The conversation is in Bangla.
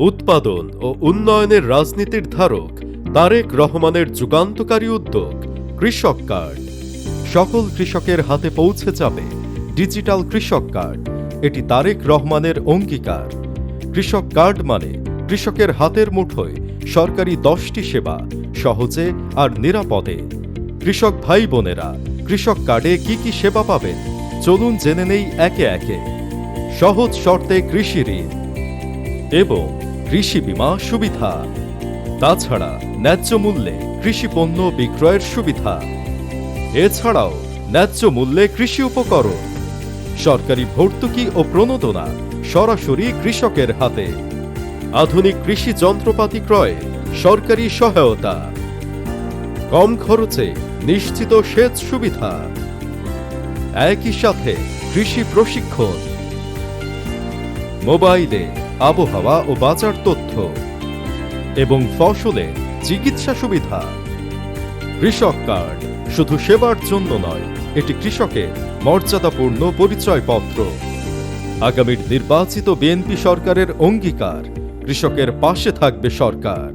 উৎপাদন ও উন্নয়নের রাজনীতির ধারক তারেক রহমানের যুগান্তকারী উদ্যোগ কৃষক কার্ড। সকল কৃষকের হাতে পৌঁছে যাবে ডিজিটাল কৃষক কার্ড। এটি তারেক রহমানের অঙ্গীকার। কৃষক কার্ড মানে কৃষকের হাতের মুঠোয় সরকারি 10টি সেবা সহজে আর নিরাপদে। কৃষক ভাই বোনেরা, কৃষক কার্ডে কি কি সেবা পাবেন চলুন জেনে নেই একে একে। সহজ শর্তে কৃষি ঋণ এবং কৃষি বীমা সুবিধা, তাছাড়া ন্যায্য মূল্যে কৃষি পণ্য বিক্রয়ের সুবিধা, এছাড়াও ন্যায্য মূল্যে কৃষি উপকরণ, সরকারি ভর্তুকি ও প্রণোদনা সরাসরি কৃষকের হাতে, আধুনিক কৃষি যন্ত্রপাতি ক্রয়ে সরকারি সহায়তা, কম খরচে নিশ্চিত সেচ সুবিধা, একই সাথে কৃষি প্রশিক্ষণ, মোবাইলে আবহাওয়া ও বাজার তথ্য এবং ফসলের চিকিৎসা সুবিধা। কৃষক কার্ড শুধু সেবার জন্য নয়, এটি কৃষকের মর্যাদাপূর্ণ পরিচয়পত্র। আগামীর নির্বাচিত বিএনপি সরকারের অঙ্গীকার, কৃষকের পাশে থাকবে সরকার।